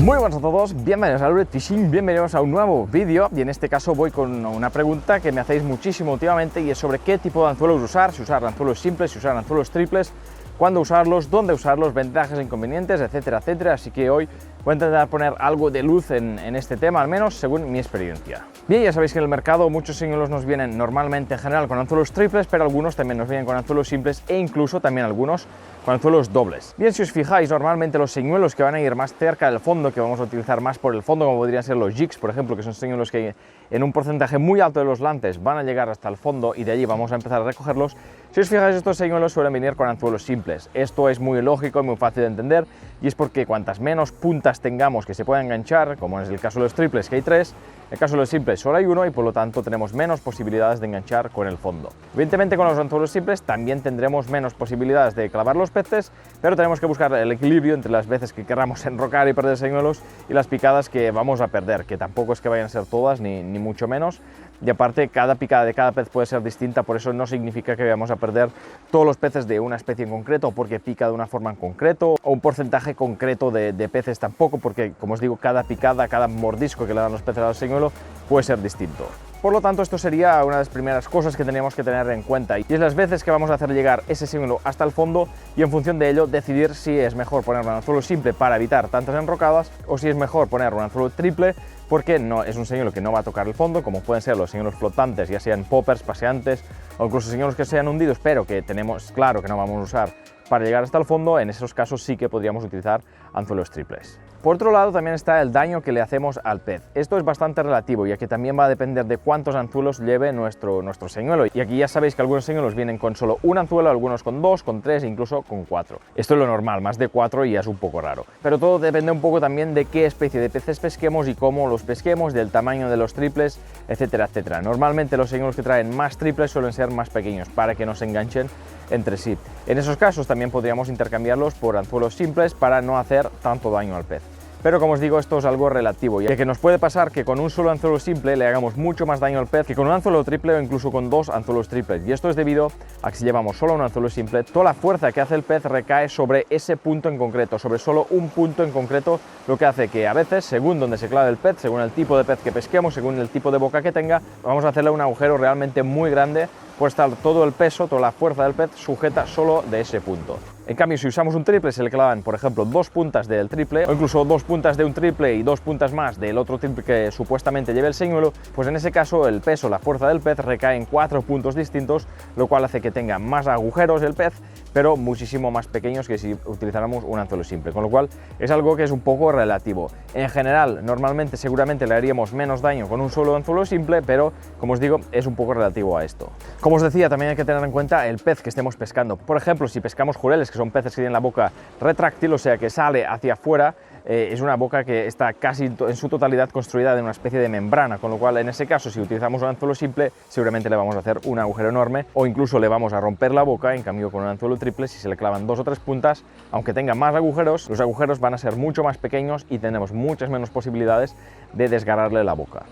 Muy buenas a todos, bienvenidos a Lured Fishing, bienvenidos a un nuevo vídeo y en este caso voy con una pregunta que me hacéis muchísimo últimamente y es sobre qué tipo de anzuelos usar, si usar anzuelos simples, si usar anzuelos triples, cuándo usarlos, dónde usarlos, ventajas e inconvenientes, etcétera, etcétera. Así que hoy voy a intentar poner algo de luz en este tema, al menos según mi experiencia. Bien, ya sabéis que en el mercado muchos señuelos nos vienen normalmente en general con anzuelos triples, pero algunos también nos vienen con anzuelos simples e incluso también algunos con anzuelos dobles. Bien, si os fijáis, normalmente los señuelos que van a ir más cerca del fondo, que vamos a utilizar más por el fondo, como podrían ser los jigs, por ejemplo, que son señuelos que en un porcentaje muy alto de los lances van a llegar hasta el fondo y de allí vamos a empezar a recogerlos. Si os fijáis, estos señuelos suelen venir con anzuelos simples. Esto es muy lógico y muy fácil de entender y es porque cuantas menos puntas tengamos que se puedan enganchar, como es el caso de los triples, que hay 3, en el caso de los simples solo hay 1 y por lo tanto tenemos menos posibilidades de enganchar con el fondo. Evidentemente con los anzuelos simples también tendremos menos posibilidades de clavar los peces, pero tenemos que buscar el equilibrio entre las veces que queramos enrocar y perder señuelos y las picadas que vamos a perder, que tampoco es que vayan a ser todas ni mucho menos. Y aparte, cada picada de cada pez puede ser distinta, por eso no significa que vayamos a perder todos los peces de una especie en concreto porque pica de una forma en concreto, o un porcentaje concreto de peces tampoco, porque como os digo, cada picada, cada mordisco que le dan los peces al señuelo puede ser distinto. Por lo tanto, esto sería una de las primeras cosas que tenemos que tener en cuenta y es las veces que vamos a hacer llegar ese señuelo hasta el fondo y en función de ello decidir si es mejor poner un anzuelo simple para evitar tantas enrocadas o si es mejor poner un anzuelo triple porque no es un señuelo que no va a tocar el fondo, como pueden ser los señuelos flotantes, ya sean poppers, paseantes o incluso señuelos que sean hundidos pero que tenemos claro que no vamos a usar para llegar hasta el fondo. En esos casos sí que podríamos utilizar anzuelos triples. Por otro lado también está el daño que le hacemos al pez. Esto es bastante relativo ya que también va a depender de cuántos anzuelos lleve nuestro señuelo. Y aquí ya sabéis que algunos señuelos vienen con solo un anzuelo, algunos con 2, con 3 e incluso con 4. Esto es lo normal, más de 4 ya es un poco raro. Pero todo depende un poco también de qué especie de peces pesquemos y cómo los pesquemos, del tamaño de los triples, etcétera, etcétera. Normalmente los señuelos que traen más triples suelen ser más pequeños para que no se enganchen entre sí. En esos casos también podríamos intercambiarlos por anzuelos simples para no hacer tanto daño al pez. Pero como os digo, esto es algo relativo, ya que nos puede pasar que con un solo anzuelo simple le hagamos mucho más daño al pez que con un anzuelo triple o incluso con 2 anzuelos triples. Y esto es debido a que si llevamos solo un anzuelo simple, toda la fuerza que hace el pez recae sobre ese punto en concreto, sobre solo un punto en concreto, lo que hace que a veces, según donde se clave el pez, según el tipo de pez que pesquemos, según el tipo de boca que tenga, vamos a hacerle un agujero realmente muy grande, puede estar todo el peso, toda la fuerza del pez sujeta solo de ese punto. En cambio, si usamos un triple, se le clavan, por ejemplo, 2 puntas del triple o incluso 2 puntas de un triple y 2 puntas más del otro triple que supuestamente lleve el señuelo, pues en ese caso el peso, la fuerza del pez recae en 4 puntos distintos, lo cual hace que tenga más agujeros el pez, pero muchísimo más pequeños que si utilizáramos un anzuelo simple, con lo cual es algo que es un poco relativo. En general, normalmente seguramente le haríamos menos daño con un solo anzuelo simple, pero como os digo, es un poco relativo a esto. Como os decía, también hay que tener en cuenta el pez que estemos pescando. Por ejemplo, si pescamos jureles, que son peces que tienen la boca retráctil, o sea que sale hacia afuera, es una boca que está casi en su totalidad construida de una especie de membrana, con lo cual en ese caso si utilizamos un anzuelo simple seguramente le vamos a hacer un agujero enorme o incluso le vamos a romper la boca. En cambio con un anzuelo triple, si se le clavan 2 o 3 puntas, aunque tenga más agujeros, los agujeros van a ser mucho más pequeños y tenemos muchas menos posibilidades de desgarrarle la boca.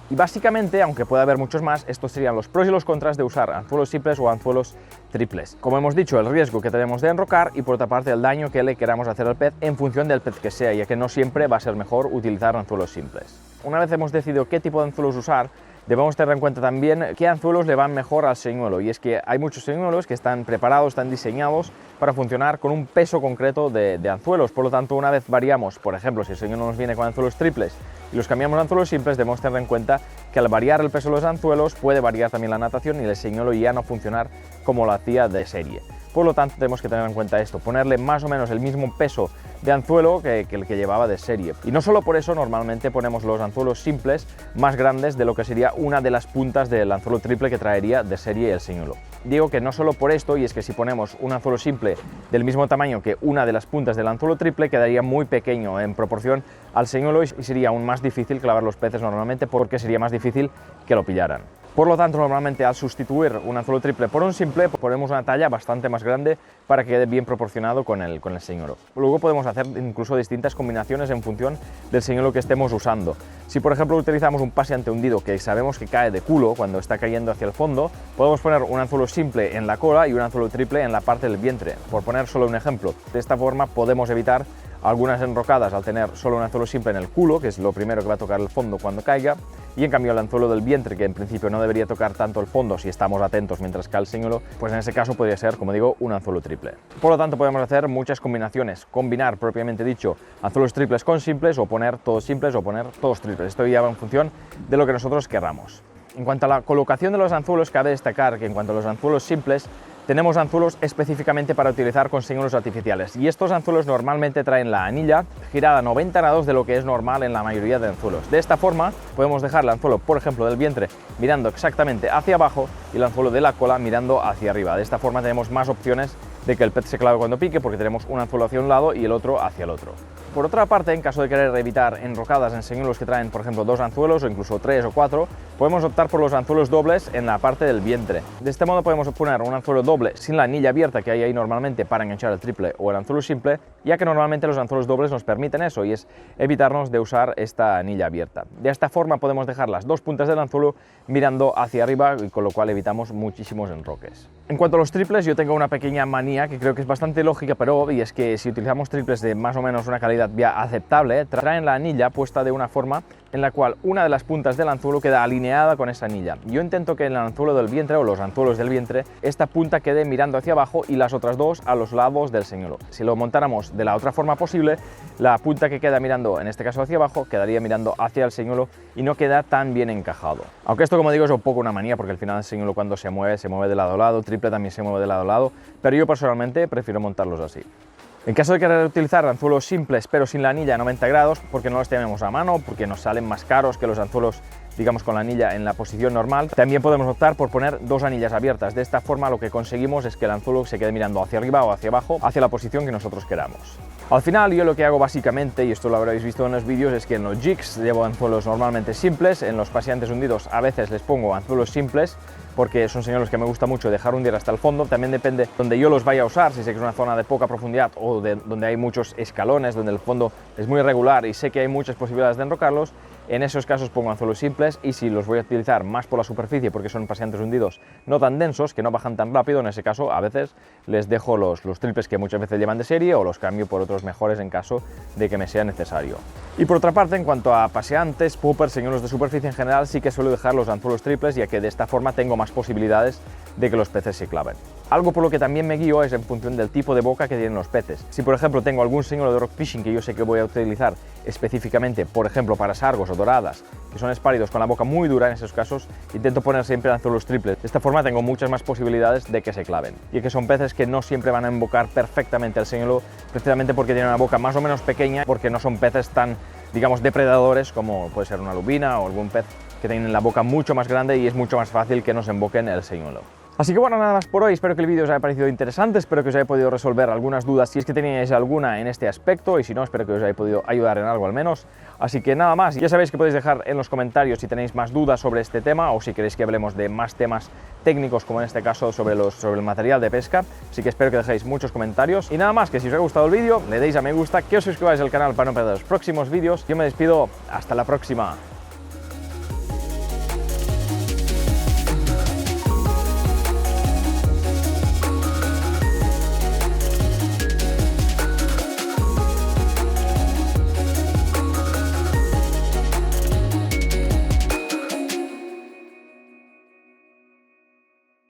Y básicamente, aunque pueda haber muchos más, estos serían los pros y los contras de usar anzuelos simples o anzuelos triples. Como hemos dicho, el riesgo que tenemos de enrocar y por otra parte el daño que le queramos hacer al pez en función del pez que sea, ya que no siempre va a ser mejor utilizar anzuelos simples. Una vez hemos decidido qué tipo de anzuelos usar, debemos tener en cuenta también qué anzuelos le van mejor al señuelo, y es que hay muchos señuelos que están preparados, están diseñados para funcionar con un peso concreto de anzuelos. Por lo tanto, una vez variamos, por ejemplo, si el señuelo nos viene con anzuelos triples y los cambiamos a anzuelos simples, debemos tener en cuenta que al variar el peso de los anzuelos puede variar también la natación y el señuelo ya no funcionar como lo hacía de serie. Por lo tanto, tenemos que tener en cuenta esto, ponerle más o menos el mismo peso de anzuelo que el que llevaba de serie. Y no solo por eso, normalmente ponemos los anzuelos simples más grandes de lo que sería una de las puntas del anzuelo triple que traería de serie el señuelo. Digo que no solo por esto, y es que si ponemos un anzuelo simple del mismo tamaño que una de las puntas del anzuelo triple, quedaría muy pequeño en proporción al señuelo y sería aún más difícil clavar los peces normalmente porque sería más difícil que lo pillaran. Por lo tanto, normalmente al sustituir un anzuelo triple por un simple, ponemos una talla bastante más grande para que quede bien proporcionado con el señuelo. Luego podemos hacer incluso distintas combinaciones en función del señuelo que estemos usando. Si por ejemplo utilizamos un paseante hundido que sabemos que cae de culo cuando está cayendo hacia el fondo, podemos poner un anzuelo simple en la cola y un anzuelo triple en la parte del vientre, por poner solo un ejemplo. De esta forma podemos evitar algunas enrocadas al tener solo un anzuelo simple en el culo, que es lo primero que va a tocar el fondo cuando caiga, y en cambio el anzuelo del vientre, que en principio no debería tocar tanto el fondo si estamos atentos mientras cae el señuelo, pues en ese caso podría ser, como digo, un anzuelo triple. Por lo tanto, podemos hacer muchas combinaciones, combinar propiamente dicho anzuelos triples con simples, o poner todos simples o poner todos triples. Esto ya va en función de lo que nosotros querramos. En cuanto a la colocación de los anzuelos, cabe destacar que en cuanto a los anzuelos simples, tenemos anzuelos específicamente para utilizar con señuelos artificiales, y estos anzuelos normalmente traen la anilla girada a 90 grados de lo que es normal en la mayoría de anzuelos. De esta forma podemos dejar el anzuelo, por ejemplo, del vientre mirando exactamente hacia abajo y el anzuelo de la cola mirando hacia arriba. De esta forma tenemos más opciones de que el pez se clave cuando pique, porque tenemos un anzuelo hacia un lado y el otro hacia el otro. Por otra parte, en caso de querer evitar enrocadas en señuelos que traen, por ejemplo, 2 anzuelos o incluso 3 o 4, podemos optar por los anzuelos dobles en la parte del vientre. De este modo podemos poner un anzuelo doble sin la anilla abierta que hay ahí normalmente para enganchar el triple o el anzuelo simple, ya que normalmente los anzuelos dobles nos permiten eso, y es evitarnos de usar esta anilla abierta. De esta forma podemos dejar las dos puntas del anzuelo mirando hacia arriba, y con lo cual evitamos muchísimos enroques. En cuanto a los triples, yo tengo una pequeña manía que creo que es bastante lógica, pero y es que si utilizamos triples de más o menos una calidad ya aceptable, traen la anilla puesta de una forma en la cual una de las puntas del anzuelo queda alineada con esa anilla. Yo intento que en el anzuelo del vientre o los anzuelos del vientre esta punta quede mirando hacia abajo y las otras dos a los lados del señuelo. Si lo montáramos de la otra forma posible, la punta que queda mirando, en este caso hacia abajo, quedaría mirando hacia el señuelo y no queda tan bien encajado. Aunque esto, como digo, es un poco una manía, porque al final el señuelo cuando se mueve de lado a lado, el triple también se mueve de lado a lado, pero yo personalmente prefiero montarlos así. En caso de querer utilizar anzuelos simples pero sin la anilla a 90 grados, porque no los tenemos a mano, porque nos salen más caros que los anzuelos, digamos, con la anilla en la posición normal, también podemos optar por poner dos anillas abiertas. De esta forma lo que conseguimos es que el anzuelo se quede mirando hacia arriba o hacia abajo, hacia la posición que nosotros queramos. Al final yo lo que hago básicamente, y esto lo habréis visto en los vídeos, es que en los jigs llevo anzuelos normalmente simples, en los paseantes hundidos a veces les pongo anzuelos simples, porque son señuelos que me gusta mucho dejar hundir hasta el fondo. También depende donde yo los vaya a usar, si sé que es una zona de poca profundidad o donde hay muchos escalones, donde el fondo es muy irregular y sé que hay muchas posibilidades de enrocarlos. En esos casos pongo anzuelos simples, y si los voy a utilizar más por la superficie porque son paseantes hundidos no tan densos, que no bajan tan rápido, en ese caso a veces les dejo los triples que muchas veces llevan de serie, o los cambio por otros mejores en caso de que me sea necesario. Y por otra parte, en cuanto a paseantes, poppers, señuelos de superficie en general, sí que suelo dejar los anzuelos triples, ya que de esta forma tengo más posibilidades de que los peces se claven. Algo por lo que también me guío es en función del tipo de boca que tienen los peces. Si por ejemplo tengo algún señuelo de rock fishing que yo sé que voy a utilizar específicamente, por ejemplo para sargos o doradas, que son espáridos con la boca muy dura, en esos casos intento poner siempre anzuelos triples. De esta forma tengo muchas más posibilidades de que se claven, y que son peces que no siempre van a embocar perfectamente al señuelo, precisamente porque tienen una boca más o menos pequeña, porque no son peces tan, digamos, depredadores como puede ser una lubina o algún pez que tienen la boca mucho más grande, y es mucho más fácil que nos emboquen el señuelo. Así que bueno, nada más por hoy. Espero que el vídeo os haya parecido interesante, espero que os haya podido resolver algunas dudas si es que teníais alguna en este aspecto, y si no, espero que os haya podido ayudar en algo al menos. Así que nada más, ya sabéis que podéis dejar en los comentarios si tenéis más dudas sobre este tema, o si queréis que hablemos de más temas técnicos, como en este caso sobre el material de pesca. Así que espero que dejéis muchos comentarios, y nada más, que si os ha gustado el vídeo le deis a me gusta, que os suscribáis al canal para no perder los próximos vídeos. Yo me despido, hasta la próxima.